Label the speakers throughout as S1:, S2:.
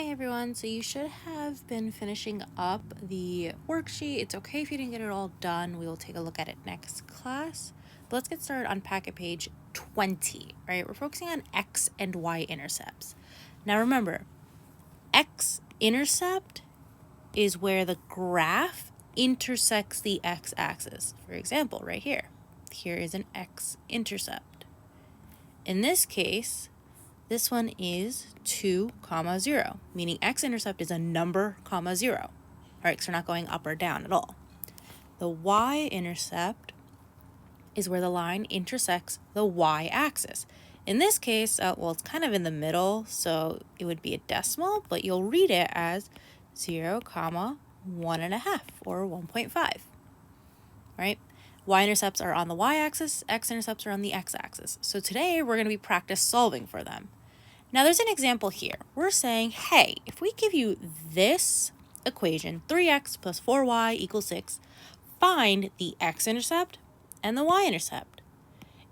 S1: Hey everyone, so you should have been finishing up the worksheet. It's okay if you didn't get it all done. We will take a look at it next class. But let's get started on packet page 20, right? We're focusing on x and y intercepts. Now remember, x-intercept is where the graph intersects the x-axis. For example, right here. Here is an x-intercept. In this case, this one is 2, 0, meaning x-intercept is a number, 0. All right, because we're not going up or down at all. The y-intercept is where the line intersects the y-axis. In this case, well, it's kind of in the middle, so it would be a decimal, but you'll read it as 0, 1.5 or 1.5, right? Y-intercepts are on the y-axis, x-intercepts are on the x-axis. So today we're going to be practice solving for them. Now there's an example here. We're saying, hey, if we give you this equation, 3x plus 4y equals 6, find the x-intercept and the y-intercept.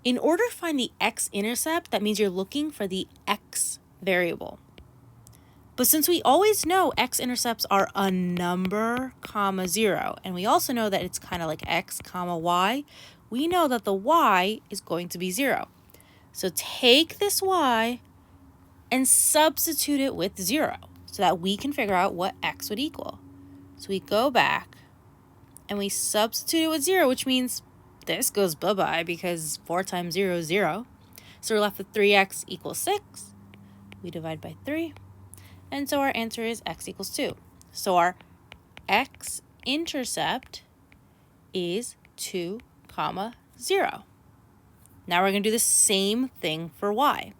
S1: In order to find the x-intercept, that means you're looking for the x variable. But since we always know x-intercepts are a number, 0, and we also know that it's kind of like x, y, we know that the y is going to be 0. So take this y and substitute it with 0 so that we can figure out what x would equal. So we go back and we substitute it with 0, which means this goes bye-bye because 4 times 0 is 0. So we're left with 3x equals 6. We divide by 3. And so our answer is x equals 2. So our x-intercept is 2, 0. Now we're going to do the same thing for y.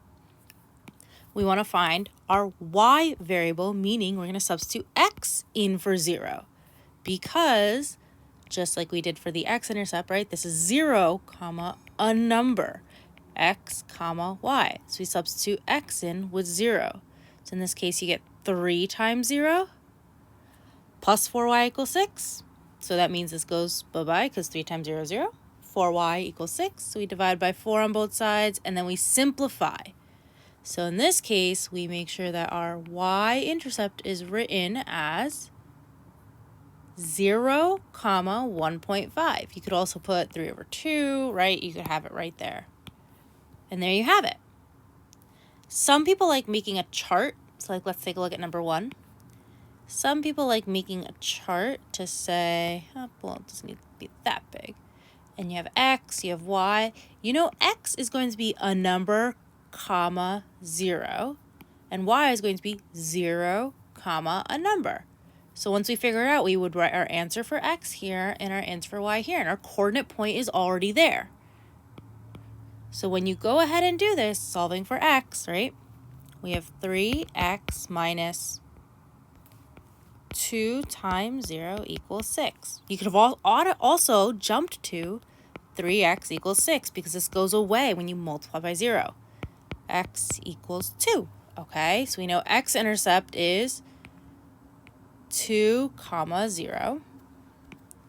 S1: We want to find our y variable, meaning we're going to substitute x in for 0 because just like we did for the x-intercept, right, this is 0, a number, x, y. So we substitute x in with 0. So in this case, you get 3 times 0 plus 4y equals 6. So that means this goes bye-bye because 3 times 0 is 0. 4y equals 6. So we divide by 4 on both sides, and then we simplify. So in this case, we make sure that our y-intercept is written as 0, 1.5. You could also put 3 over 2, right? You could have it right there. And there you have it. Some people like making a chart. So let's take a look at number 1. Some people like making a chart to say, well, it doesn't need to be that big. And you have x, you have y. You know x is going to be a number, 0, and y is going to be 0, a number. So once we figure it out, we would write our answer for x here and our answer for y here, and our coordinate point is already there. So when you go ahead and do this, solving for x, right, we have 3x minus 2 times 0 equals 6. You could have also jumped to 3x equals 6 because this goes away when you multiply by 0. X equals 2, okay? So we know x-intercept is 2, 0.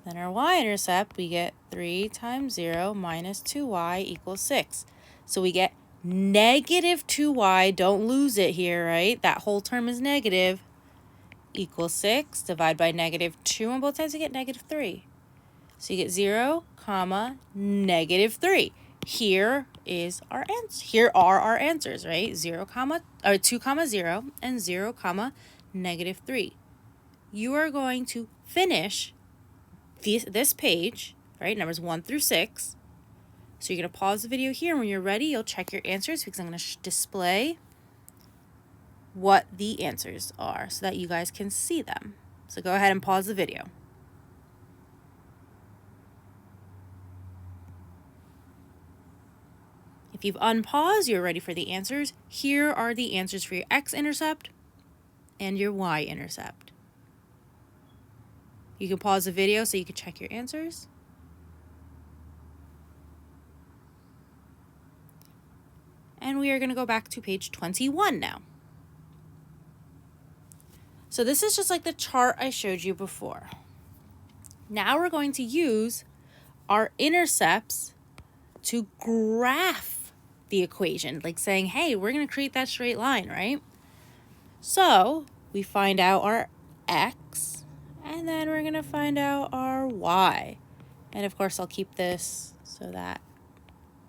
S1: Then our y-intercept, we get 3 times 0 minus 2y equals 6. So we get negative 2y, don't lose it here, right? That whole term is negative, equals 6. Divide by negative 2 on both sides, you get negative 3. So you get 0, negative 3. Here is our answer. Here are our answers, right? 2, 0, and 0, negative 3. You are going to finish this page, right? Numbers 1 through 6. So you're going to pause the video here, and when you're ready, you'll check your answers because I'm going to display what the answers are so that you guys can see them. So go ahead and pause the video. If you've unpaused, you're ready for the answers. Here are the answers for your x-intercept and your y-intercept. You can pause the video so you can check your answers. And we are going to go back to page 21 now. So this is just like the chart I showed you before. Now we're going to use our intercepts to graph the equation, like saying, hey, we're going to create that straight line, right? So we find out our x, and then we're going to find out our y. And of course, I'll keep this so that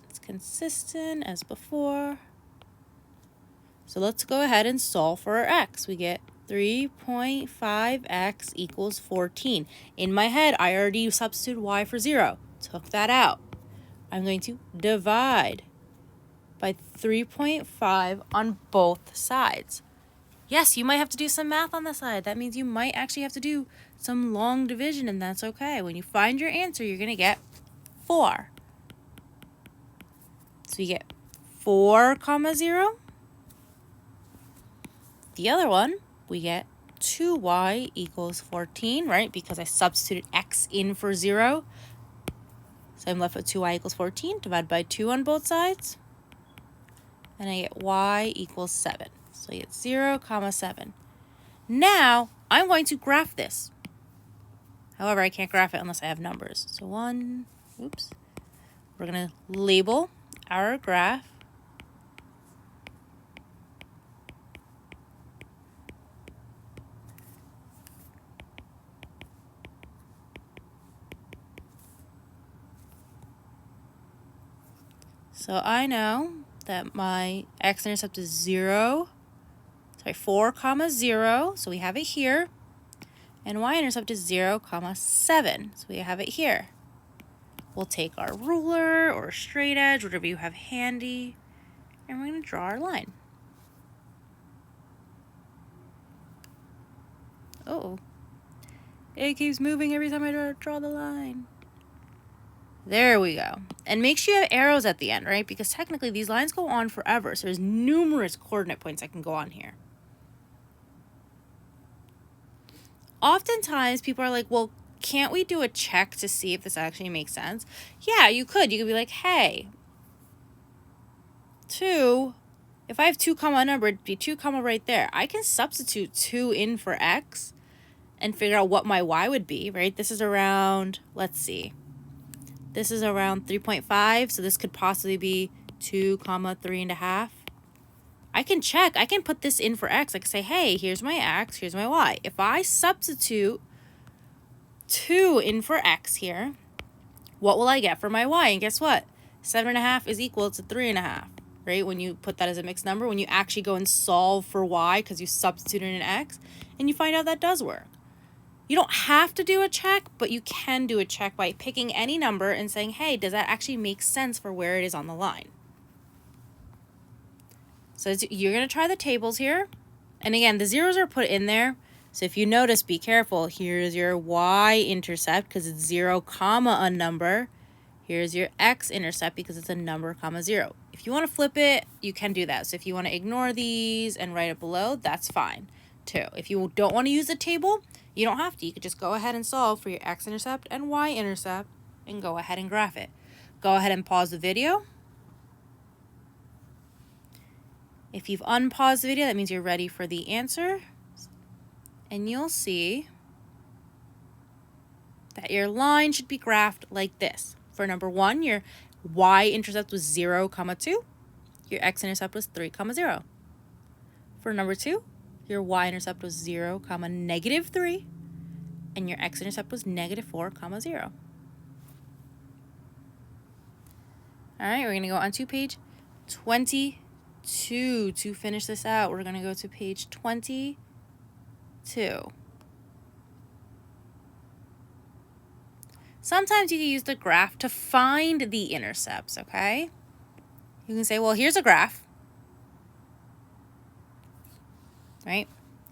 S1: it's consistent as before. So let's go ahead and solve for our x. We get 3.5x equals 14. In my head, I already substituted y for 0. Took that out. I'm going to divide by 3.5 on both sides. Yes, you might have to do some math on the side. That means you might actually have to do some long division, and that's okay. When you find your answer, you're going to get 4. So we get 4, 0. The other one, we get 2y equals 14, right? Because I substituted x in for 0. So I'm left with 2y equals 14, divided by 2 on both sides. And I get y equals 7. So I get 0, 7. Now, I'm going to graph this. However, I can't graph it unless I have numbers. So we're going to label our graph. So I know that my x-intercept is 4, 0. So we have it here. And y-intercept is 0, 7. So we have it here. We'll take our ruler or straight edge, whatever you have handy, and we're going to draw our line. Uh-oh. It keeps moving every time I draw the line. There we go. And make sure you have arrows at the end, right? Because technically these lines go on forever. So there's numerous coordinate points that can go on here. Oftentimes people are like, well, can't we do a check to see if this actually makes sense? Yeah, you could. You could be like, hey, 2, if I have 2 comma number, it'd be 2 comma right there. I can substitute 2 in for x and figure out what my y would be, right? This is around, let's see. This is around 3.5, so this could possibly be 2, 3.5. I can check. I can put this in for x. I can say, hey, here's my x, here's my y. If I substitute 2 in for x here, what will I get for my y? And guess what? 7.5 is equal to 3.5, right? When you put that as a mixed number, when you actually go and solve for y because you substituted an x, and you find out that does work. You don't have to do a check, but you can do a check by picking any number and saying, hey, does that actually make sense for where it is on the line? So you're going to try the tables here. And again, the zeros are put in there. So if you notice, be careful. Here's your y-intercept because it's 0, a number. Here's your x-intercept because it's a number, 0. If you want to flip it, you can do that. So if you want to ignore these and write it below, that's fine too. If you don't want to use the table, you don't have to. You could just go ahead and solve for your x-intercept and y-intercept and go ahead and graph it. Go ahead and pause the video. If you've unpaused the video, that means you're ready for the answer. And you'll see that your line should be graphed like this. For number 1, your y-intercept was 0, 2. Your x-intercept was 3, 0. For number 2, your y-intercept was 0, -3. And your x-intercept was -4, 0. All right, we're going to go on to page 22 to finish this out. We're going to go to page 22. Sometimes you can use the graph to find the intercepts, okay? You can say, well, here's a graph, right?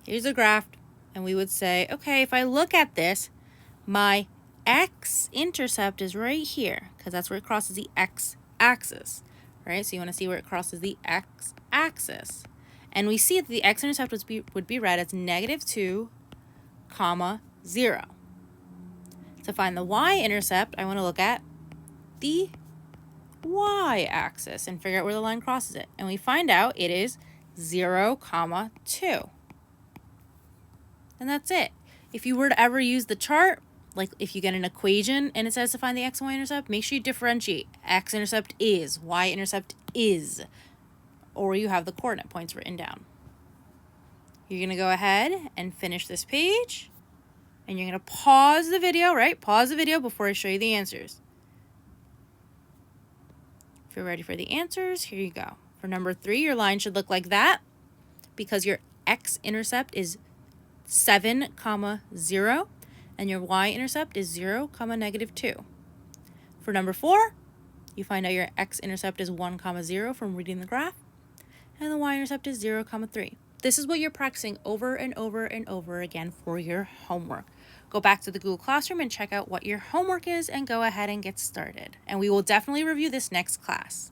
S1: Here's a graph, and we would say, okay, if I look at this, my x-intercept is right here, because that's where it crosses the x-axis, right? So you want to see where it crosses the x-axis. And we see that the x-intercept would be read as -2, 0. To find the y-intercept, I want to look at the y-axis and figure out where the line crosses it. And we find out it is 0, 2. And that's it. If you were to ever use the chart, like if you get an equation and it says to find the x and y-intercept, make sure you differentiate. X-intercept is, y-intercept is, or you have the coordinate points written down. You're going to go ahead and finish this page. And you're going to pause the video, right? Pause the video before I show you the answers. If you're ready for the answers, here you go. For number 3, your line should look like that because your x-intercept is 7, 0, and your y-intercept is 0, -2. For number 4, you find out your x-intercept is 1, 0 from reading the graph, and the y-intercept is 0, 3. This is what you're practicing over and over and over again for your homework. Go back to the Google Classroom and check out what your homework is and go ahead and get started. And we will definitely review this next class.